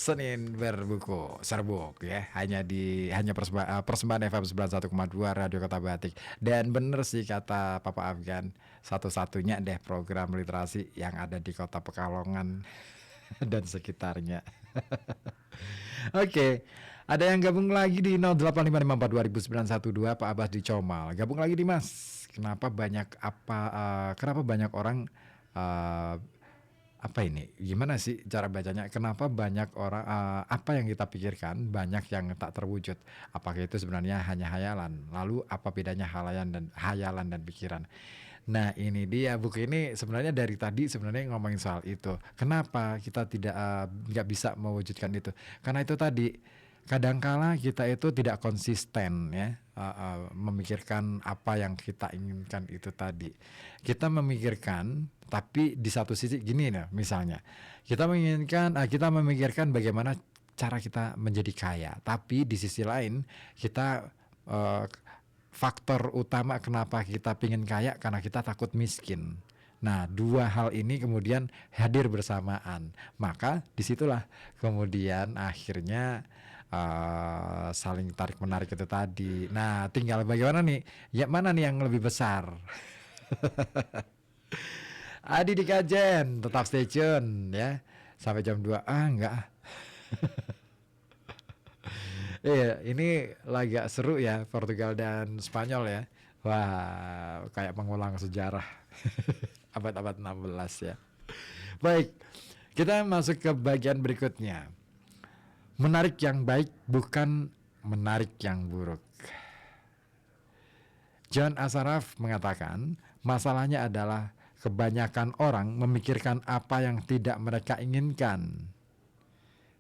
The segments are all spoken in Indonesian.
Senin berbuku serbuk ya, hanya persembahan FM 91,2 Radio Kota Batik. Dan bener sih kata Papa Afgan, satu-satunya deh program literasi yang ada di Kota Pekalongan dan sekitarnya. Oke, ada yang gabung lagi di 0855420912, Pak Abbas di Comal. Gabung lagi di Mas. Kenapa banyak orang apa ini? Gimana sih cara bacanya? Kenapa banyak orang apa yang kita pikirkan banyak yang tak terwujud? Apakah itu sebenarnya hanya hayalan? Lalu apa bedanya hayalan dan pikiran? Nah, ini dia buku ini sebenarnya dari tadi sebenarnya ngomongin soal itu. Kenapa kita tidak nggak bisa mewujudkan itu? Karena itu tadi kadangkala kita itu tidak konsisten ya, memikirkan apa yang kita inginkan itu tadi. Kita memikirkan, tapi di satu sisi gini nih, misalnya kita memikirkan bagaimana cara kita menjadi kaya, tapi di sisi lain kita faktor utama kenapa kita pingin kaya karena kita takut miskin. Nah, dua hal ini kemudian hadir bersamaan. Maka disitulah kemudian akhirnya saling tarik menarik itu tadi. Nah, tinggal bagaimana nih? Ya mana nih yang lebih besar? Adi di Kajen, tetap stay tune ya. Sampai jam 2. Enggak. Iya, ini lagi seru ya, Portugal dan Spanyol ya. Wah, kayak mengulang sejarah abad-abad 16 ya. Baik, kita masuk ke bagian berikutnya. Menarik yang baik bukan menarik yang buruk. John Asaraf mengatakan, masalahnya adalah kebanyakan orang memikirkan apa yang tidak mereka inginkan.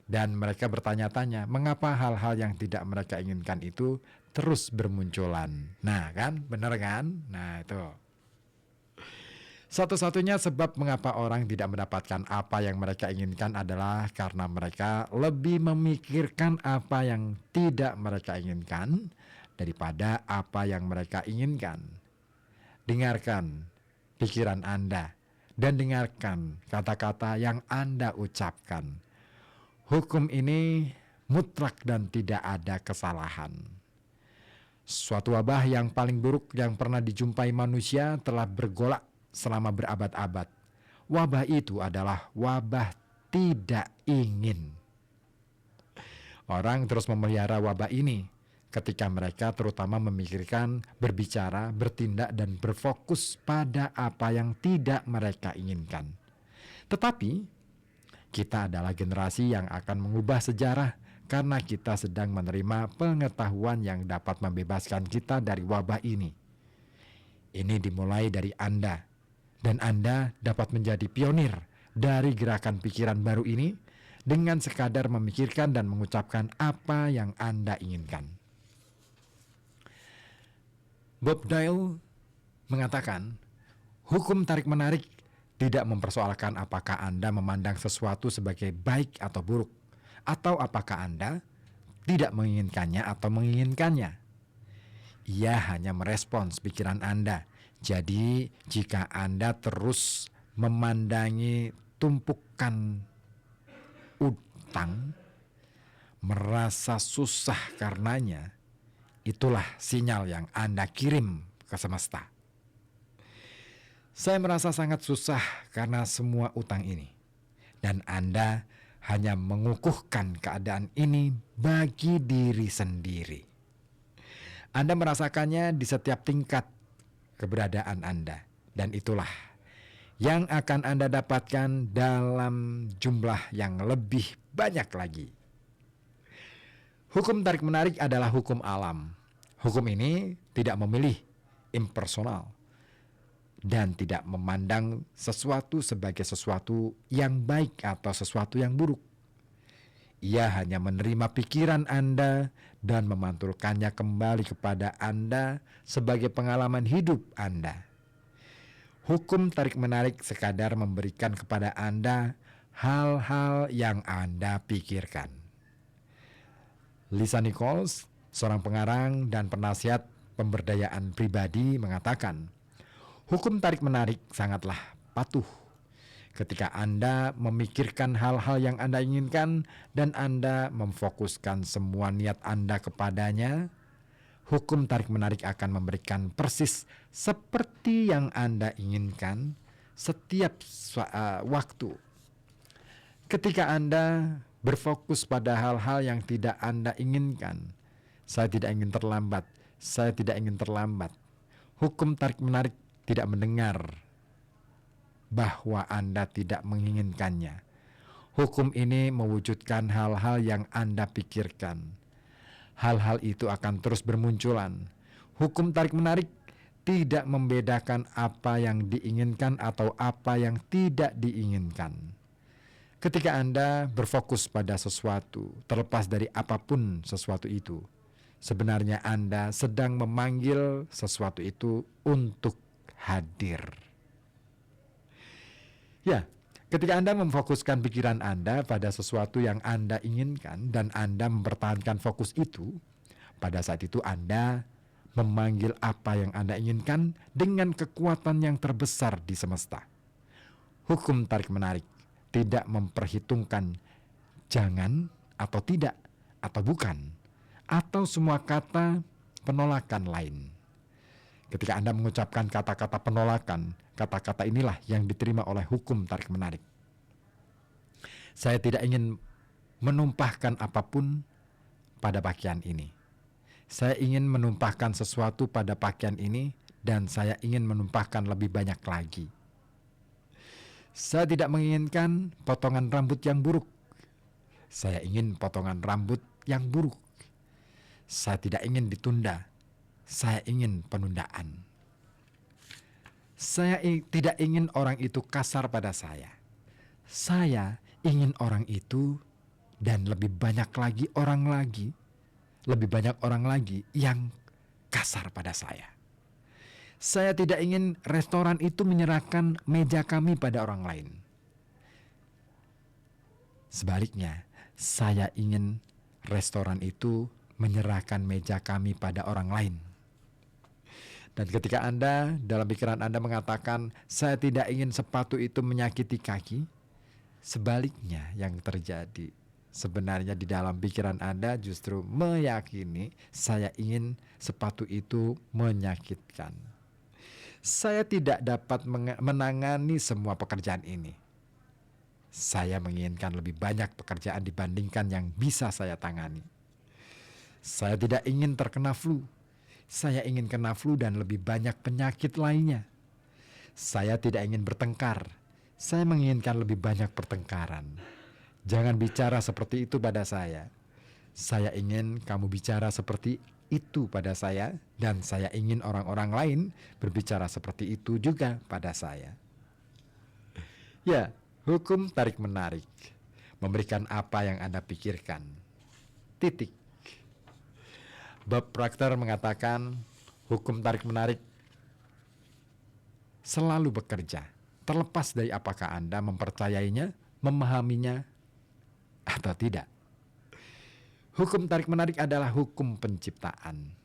Dan mereka bertanya-tanya, mengapa hal-hal yang tidak mereka inginkan itu terus bermunculan. Nah kan, bener kan? Nah itu. Satu-satunya sebab mengapa orang tidak mendapatkan apa yang mereka inginkan adalah karena mereka lebih memikirkan apa yang tidak mereka inginkan daripada apa yang mereka inginkan. Dengarkan pikiran Anda dan dengarkan kata-kata yang Anda ucapkan. Hukum ini mutlak dan tidak ada kesalahan. Suatu wabah yang paling buruk yang pernah dijumpai manusia telah bergolak selama berabad-abad. Wabah itu adalah wabah tidak ingin. Orang terus memelihara wabah ini ketika mereka terutama memikirkan, berbicara, bertindak, dan berfokus pada apa yang tidak mereka inginkan. Tetapi kita adalah generasi yang akan mengubah sejarah karena kita sedang menerima pengetahuan yang dapat membebaskan kita dari wabah ini. Ini dimulai dari Anda. Dan Anda dapat menjadi pionir dari gerakan pikiran baru ini dengan sekadar memikirkan dan mengucapkan apa yang Anda inginkan. Bob Doyle mengatakan, hukum tarik-menarik tidak mempersoalkan apakah Anda memandang sesuatu sebagai baik atau buruk, atau apakah Anda tidak menginginkannya atau menginginkannya. Ia hanya merespons pikiran Anda. Jadi, jika Anda terus memandangi tumpukan utang, merasa susah karenanya, itulah sinyal yang Anda kirim ke semesta. Saya merasa sangat susah karena semua utang ini. Dan Anda hanya mengukuhkan keadaan ini bagi diri sendiri. Anda merasakannya di setiap tingkat keberadaan Anda, dan itulah yang akan Anda dapatkan dalam jumlah yang lebih banyak lagi. Hukum tarik-menarik adalah hukum alam. Hukum ini tidak memilih, impersonal, dan tidak memandang sesuatu sebagai sesuatu yang baik atau sesuatu yang buruk. Ia hanya menerima pikiran Anda dan memantulkannya kembali kepada Anda sebagai pengalaman hidup Anda. Hukum tarik-menarik sekadar memberikan kepada Anda hal-hal yang Anda pikirkan. Lisa Nichols, seorang pengarang dan penasihat pemberdayaan pribadi, mengatakan, hukum tarik-menarik sangatlah patuh. Ketika Anda memikirkan hal-hal yang Anda inginkan dan Anda memfokuskan semua niat Anda kepadanya, hukum tarik-menarik akan memberikan persis seperti yang Anda inginkan setiap waktu. Ketika Anda berfokus pada hal-hal yang tidak Anda inginkan, saya tidak ingin terlambat, saya tidak ingin terlambat. Hukum tarik-menarik tidak mendengar bahwa Anda tidak menginginkannya. Hukum ini mewujudkan hal-hal yang Anda pikirkan. Hal-hal itu akan terus bermunculan. Hukum tarik-menarik tidak membedakan apa yang diinginkan atau apa yang tidak diinginkan. Ketika Anda berfokus pada sesuatu, terlepas dari apapun sesuatu itu, sebenarnya Anda sedang memanggil sesuatu itu untuk hadir. Ya, ketika Anda memfokuskan pikiran Anda pada sesuatu yang Anda inginkan dan Anda mempertahankan fokus itu, pada saat itu Anda memanggil apa yang Anda inginkan dengan kekuatan yang terbesar di semesta. Hukum tarik-menarik tidak memperhitungkan jangan atau tidak atau bukan atau semua kata penolakan lain. Ketika Anda mengucapkan kata-kata penolakan, kata-kata inilah yang diterima oleh hukum tarik-menarik. Saya tidak ingin menumpahkan apapun pada pakaian ini. Saya ingin menumpahkan sesuatu pada pakaian ini dan saya ingin menumpahkan lebih banyak lagi. Saya tidak menginginkan potongan rambut yang buruk. Saya ingin potongan rambut yang buruk. Saya tidak ingin ditunda. Saya ingin penundaan. Saya tidak ingin orang itu kasar pada saya. Saya ingin orang itu dan lebih banyak lagi orang lagi yang kasar pada saya. Saya tidak ingin restoran itu menyerahkan meja kami pada orang lain. Sebaliknya, saya ingin restoran itu menyerahkan meja kami pada orang lain. Dan ketika Anda dalam pikiran Anda mengatakan, saya tidak ingin sepatu itu menyakiti kaki, sebaliknya yang terjadi. Sebenarnya di dalam pikiran Anda justru meyakini, saya ingin sepatu itu menyakitkan. Saya tidak dapat menangani semua pekerjaan ini. Saya menginginkan lebih banyak pekerjaan dibandingkan yang bisa saya tangani. Saya tidak ingin terkena flu. Saya ingin kena flu dan lebih banyak penyakit lainnya. Saya tidak ingin bertengkar. Saya menginginkan lebih banyak pertengkaran. Jangan bicara seperti itu pada saya. Saya ingin kamu bicara seperti itu pada saya, dan saya ingin orang-orang lain berbicara seperti itu juga pada saya. Ya, hukum tarik-menarik memberikan apa yang Anda pikirkan. Titik. Bob Proctor mengatakan hukum tarik-menarik selalu bekerja, terlepas dari apakah Anda mempercayainya, memahaminya, atau tidak. Hukum tarik-menarik adalah hukum penciptaan.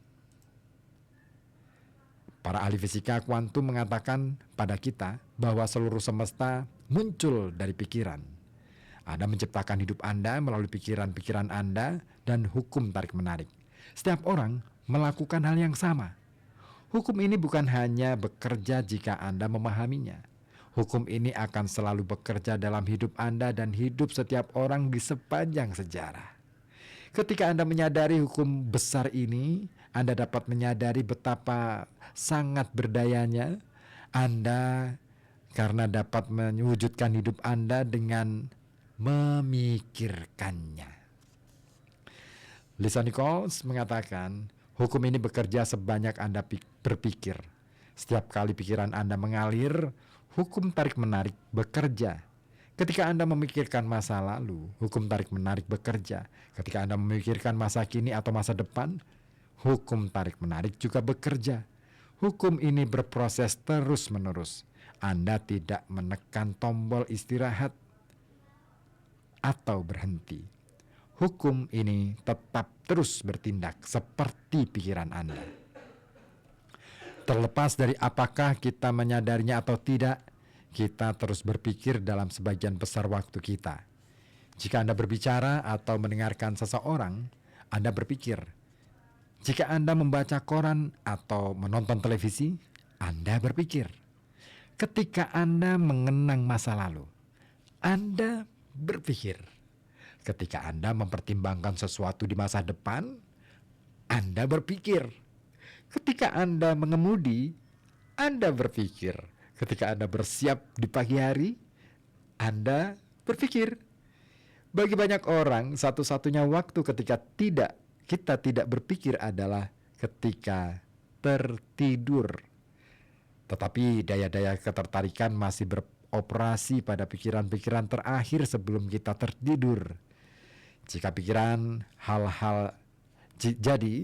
Para ahli fisika kuantum mengatakan pada kita bahwa seluruh semesta muncul dari pikiran. Anda menciptakan hidup Anda melalui pikiran-pikiran Anda dan hukum tarik-menarik. Setiap orang melakukan hal yang sama. Hukum ini bukan hanya bekerja jika Anda memahaminya. Hukum ini akan selalu bekerja dalam hidup Anda dan hidup setiap orang di sepanjang sejarah. Ketika Anda menyadari hukum besar ini, Anda dapat menyadari betapa sangat berdayanya Anda karena dapat mewujudkan hidup Anda dengan memikirkannya. Lisa Nichols mengatakan, hukum ini bekerja sebanyak Anda berpikir. Setiap kali pikiran Anda mengalir, hukum tarik-menarik bekerja. Ketika Anda memikirkan masa lalu, hukum tarik-menarik bekerja. Ketika Anda memikirkan masa kini atau masa depan, hukum tarik-menarik juga bekerja. Hukum ini berproses terus-menerus. Anda tidak menekan tombol istirahat atau berhenti. Hukum ini tetap terus bertindak seperti pikiran Anda. Terlepas dari apakah kita menyadarinya atau tidak, kita terus berpikir dalam sebagian besar waktu kita. Jika Anda berbicara atau mendengarkan seseorang, Anda berpikir. Jika Anda membaca koran atau menonton televisi, Anda berpikir. Ketika Anda mengenang masa lalu, Anda berpikir. Ketika Anda mempertimbangkan sesuatu di masa depan, Anda berpikir. Ketika Anda mengemudi, Anda berpikir. Ketika Anda bersiap di pagi hari, Anda berpikir. Bagi banyak orang, satu-satunya waktu ketika kita tidak berpikir adalah ketika tertidur. Tetapi daya-daya ketertarikan masih beroperasi pada pikiran-pikiran terakhir sebelum kita tertidur. Jika jadi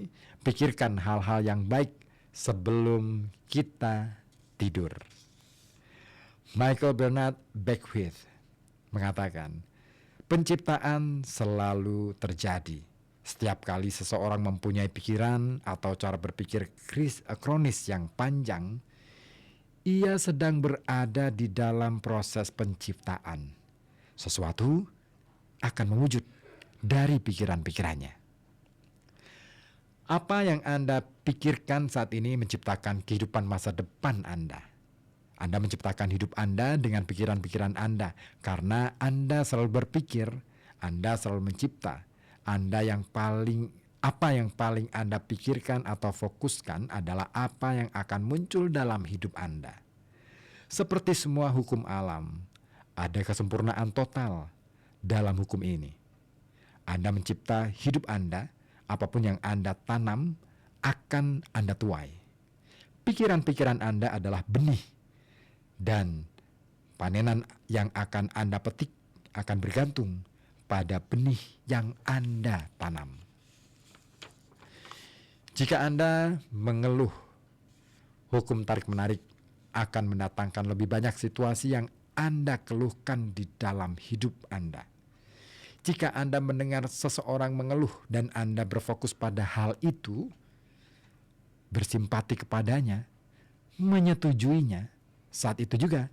pikirkan hal-hal yang baik sebelum kita tidur. Michael Bernard Beckwith mengatakan, penciptaan selalu terjadi. Setiap kali seseorang mempunyai pikiran atau cara berpikir kronis yang panjang, ia sedang berada di dalam proses penciptaan. Sesuatu akan mewujud dari pikiran-pikirannya. Apa yang Anda pikirkan saat ini menciptakan kehidupan masa depan Anda. Anda menciptakan hidup Anda dengan pikiran-pikiran Anda. Karena Anda selalu berpikir, Anda selalu mencipta. Apa yang paling Anda pikirkan atau fokuskan adalah apa yang akan muncul dalam hidup Anda. Seperti semua hukum alam, ada kesempurnaan total dalam hukum ini. Anda mencipta hidup Anda, apapun yang Anda tanam akan Anda tuai. Pikiran-pikiran Anda adalah benih, dan panenan yang akan Anda petik akan bergantung pada benih yang Anda tanam. Jika Anda mengeluh, hukum tarik-menarik akan mendatangkan lebih banyak situasi yang Anda keluhkan di dalam hidup Anda. Jika Anda mendengar seseorang mengeluh dan Anda berfokus pada hal itu, bersimpati kepadanya, menyetujuinya, saat itu juga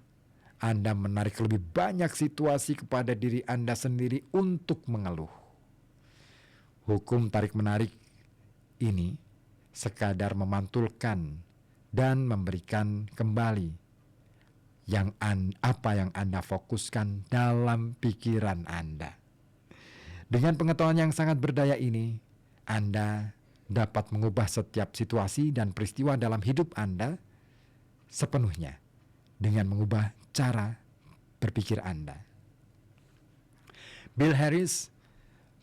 Anda menarik lebih banyak situasi kepada diri Anda sendiri untuk mengeluh. Hukum tarik-menarik ini sekadar memantulkan dan memberikan kembali apa yang Anda fokuskan dalam pikiran Anda. Dengan pengetahuan yang sangat berdaya ini, Anda dapat mengubah setiap situasi dan peristiwa dalam hidup Anda sepenuhnya dengan mengubah cara berpikir Anda. Bill Harris,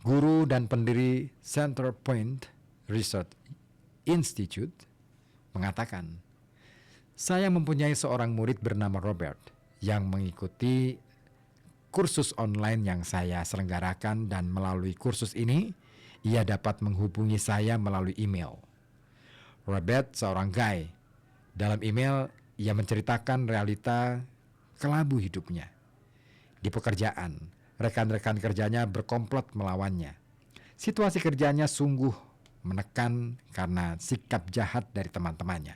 guru dan pendiri Center Point Research Institute, mengatakan, saya mempunyai seorang murid bernama Robert yang mengikuti kursus online yang saya selenggarakan, dan melalui kursus ini, ia dapat menghubungi saya melalui email. Robert seorang guy. Dalam email, ia menceritakan realita kelabu hidupnya. Di pekerjaan, rekan-rekan kerjanya berkomplot melawannya. Situasi kerjanya sungguh menekan karena sikap jahat dari teman-temannya.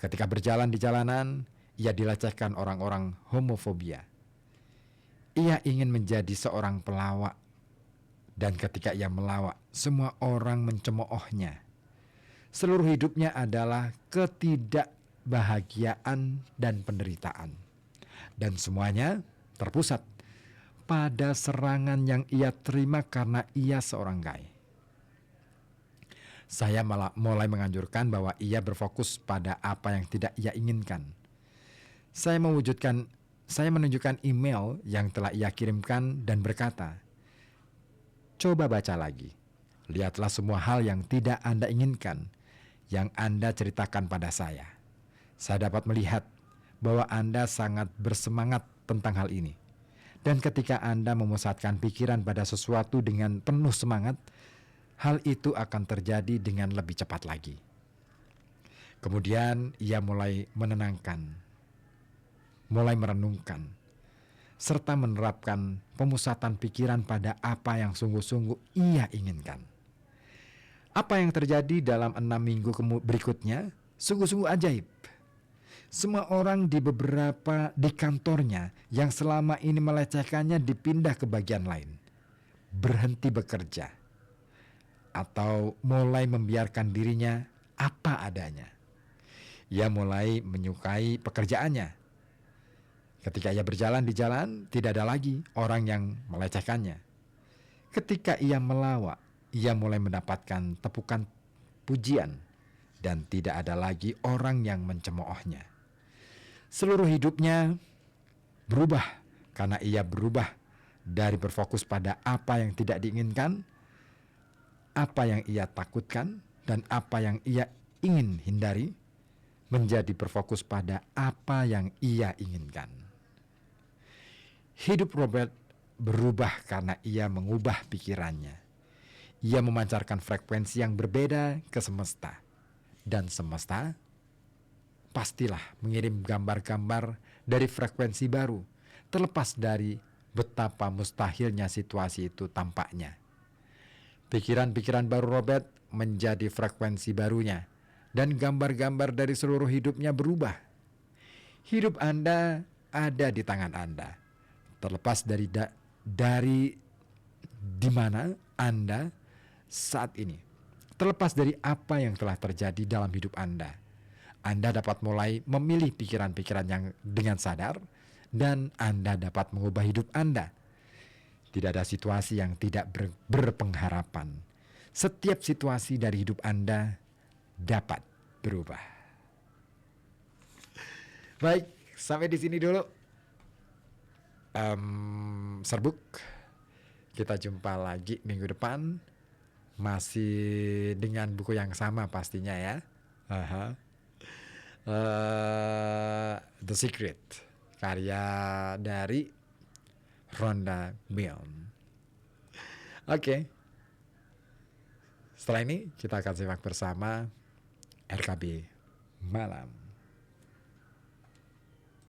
Ketika berjalan di jalanan, ia dilecehkan orang-orang homofobia. Ia ingin menjadi seorang pelawak, dan ketika ia melawak, semua orang mencemoohnya. Seluruh hidupnya adalah ketidakbahagiaan dan penderitaan, dan semuanya terpusat pada serangan yang ia terima karena ia seorang gay. Saya mulai menganjurkan bahwa ia berfokus pada apa yang tidak ia inginkan. Saya menunjukkan email yang telah ia kirimkan dan berkata, coba baca lagi. Lihatlah semua hal yang tidak Anda inginkan, yang Anda ceritakan pada saya. Saya dapat melihat bahwa Anda sangat bersemangat tentang hal ini. Dan ketika Anda memusatkan pikiran pada sesuatu dengan penuh semangat, hal itu akan terjadi dengan lebih cepat lagi. Kemudian ia mulai merenungkan, serta menerapkan pemusatan pikiran pada apa yang sungguh-sungguh ia inginkan. Apa yang terjadi dalam 6 minggu berikutnya sungguh-sungguh ajaib. Semua orang di kantornya yang selama ini melecehkannya dipindah ke bagian lain, berhenti bekerja, atau mulai membiarkan dirinya apa adanya. Ia mulai menyukai pekerjaannya. Ketika ia berjalan di jalan, tidak ada lagi orang yang melecehkannya. Ketika ia melawak, ia mulai mendapatkan tepukan pujian dan tidak ada lagi orang yang mencemoohnya. Seluruh hidupnya berubah karena ia berubah dari berfokus pada apa yang tidak diinginkan, apa yang ia takutkan, dan apa yang ia ingin hindari, menjadi berfokus pada apa yang ia inginkan. Hidup Robert berubah karena ia mengubah pikirannya. Ia memancarkan frekuensi yang berbeda ke semesta. Dan semesta pastilah mengirim gambar-gambar dari frekuensi baru, terlepas dari betapa mustahilnya situasi itu tampaknya. Pikiran-pikiran baru Robert menjadi frekuensi barunya, dan gambar-gambar dari seluruh hidupnya berubah. Hidup Anda ada di tangan Anda, terlepas dari di mana Anda saat ini, terlepas dari apa yang telah terjadi dalam hidup Anda. Anda dapat mulai memilih pikiran-pikiran yang dengan sadar, dan Anda dapat mengubah hidup Anda. Tidak ada situasi yang tidak berpengharapan. Setiap situasi dari hidup Anda dapat berubah. Baik, sampai di sini dulu. Serbuk, kita jumpa lagi minggu depan, masih dengan buku yang sama pastinya ya. The Secret, karya dari Rhonda Byrne. Oke. Setelah ini kita akan simak bersama RKB Malam.